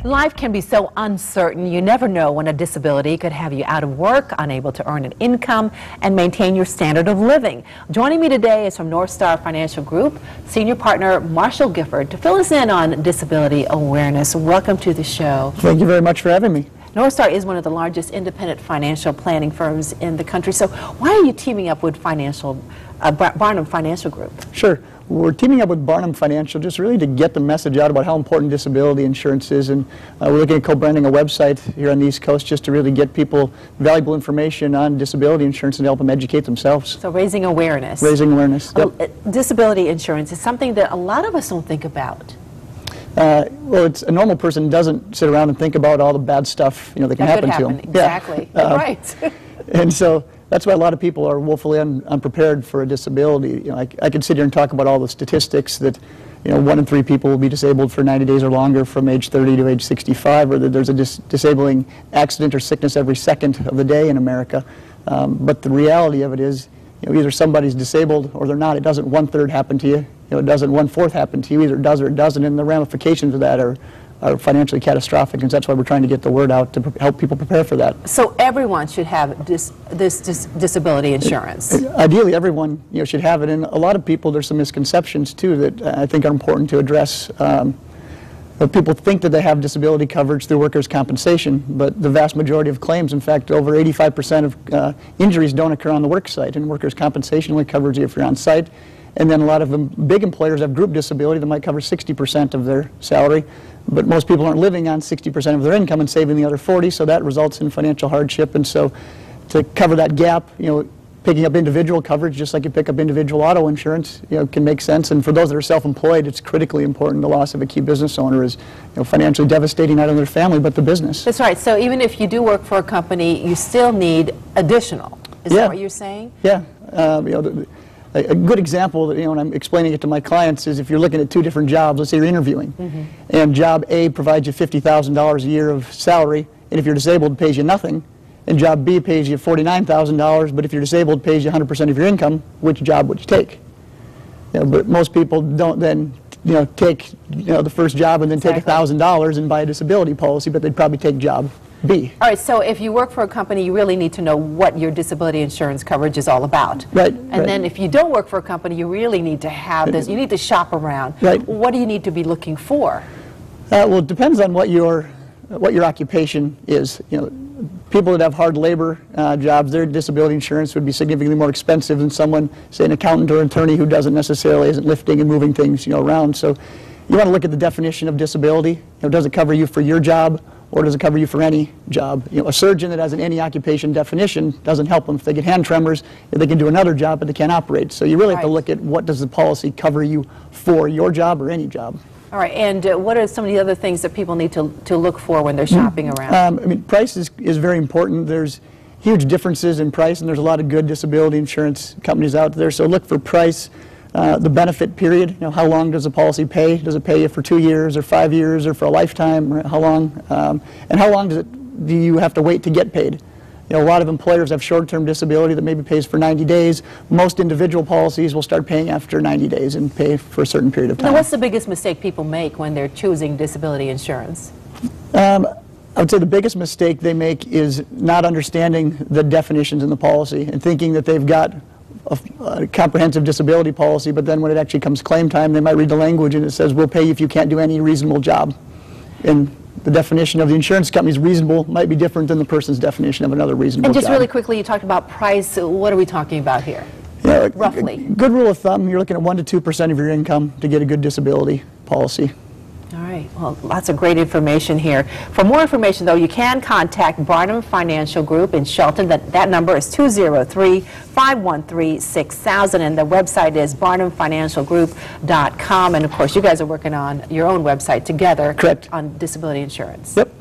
Life can be so uncertain. You never know when a disability could have you out of work, unable to earn an income, and maintain your standard of living. Joining me today is from North Star Financial Group, Senior Partner Marshall Gifford, to fill us in on disability awareness. Welcome to the show. Thank you very much for having me. North Star is one of the largest independent financial planning firms in the country. So why are you teaming up with Barnum Financial Group? Sure. We're teaming up with Barnum Financial just really to get the message out about how important disability insurance is, and we're looking at co-branding a website here on the East Coast just to really get people valuable information on disability insurance and help them educate themselves. So raising awareness. Raising awareness. Yep. Disability insurance is something that a lot of us don't think about. Well, a normal person doesn't sit around and think about all the bad stuff that can happen to them. Exactly. Yeah. Right. And so that's why a lot of people are woefully unprepared for a disability. I could sit here and talk about all the statistics that 1 in 3 people will be disabled for 90 days or longer from age 30 to age 65, or that there's a disabling accident or sickness every second of the day in America. But the reality of it is, either somebody's disabled or they're not. It doesn't 1/3 happen to you. It doesn't 1/4 happen to you. Either it does or it doesn't, and the ramifications of that are financially catastrophic, and that's why we're trying to get the word out to help people prepare for that. So everyone should have this disability insurance? Ideally, everyone should have it, and a lot of people, there's some misconceptions too that I think are important to address. People think that they have disability coverage through workers' compensation, but the vast majority of claims, in fact, over 85% of injuries don't occur on the work site, and workers' compensation only covers you if you're on site. And then a lot of the big employers have group disability that might cover 60% of their salary, but most people aren't living on 60% of their income and saving the other 40%, so that results in financial hardship. And so to cover that gap, picking up individual coverage, just like you pick up individual auto insurance, can make sense. And for those that are self-employed, it's critically important. The loss of a key business owner is financially devastating, not only their family, but the business. That's right. So even if you do work for a company, you still need additional. Is that what you're saying? Yeah. A good example, when I'm explaining it to my clients, is if you're looking at 2 different jobs, let's say you're interviewing, and job A provides you $50,000 a year of salary, and if you're disabled, it pays you nothing, and job B pays you $49,000, but if you're disabled, it pays you 100% of your income. Which job would you take? But most people don't then take the first job and then take $1,000 and buy a disability policy, but they'd probably take job B. All right, so if you work for a company, you really need to know what your disability insurance coverage is all about. Right. And then if you don't work for a company, you really need to have this. You need to shop around. Right. What do you need to be looking for? Well, it depends on what your occupation is. People that have hard labor jobs, their disability insurance would be significantly more expensive than someone, say, an accountant or attorney who isn't lifting and moving things around. So you want to look at the definition of disability. Does it cover you for your job, or does it cover you for any job? A surgeon that has an any occupation definition doesn't help them. If they get hand tremors, they can do another job, but they can't operate. So you really have to look at what does the policy cover you for your job or any job. All right, and what are some of the other things that people need to look for when they're shopping around? Price is very important. There's huge differences in price, and there's a lot of good disability insurance companies out there. So look for price. The benefit period, how long does the policy pay? Does it pay you for 2 years or 5 years or for a lifetime? Or how long? And how long do you have to wait to get paid? A lot of employers have short-term disability that maybe pays for 90 days. Most individual policies will start paying after 90 days and pay for a certain period of time. Now, what's the biggest mistake people make when they're choosing disability insurance? I would say the biggest mistake they make is not understanding the definitions in the policy and thinking that they've got a comprehensive disability policy, but then when it actually comes claim time, they might read the language and it says, we'll pay you if you can't do any reasonable job. And the definition of the insurance company's reasonable might be different than the person's definition of another reasonable job. And just really quickly, you talked about price. What are we talking about here, roughly? A good rule of thumb, you're looking at 1 to 2% of your income to get a good disability policy. All right. Well, lots of great information here. For more information, though, you can contact Barnum Financial Group in Shelton. That number is 203-513-6000, and the website is barnumfinancialgroup.com. And, of course, you guys are working on your own website together. Correct. On disability insurance. Yep.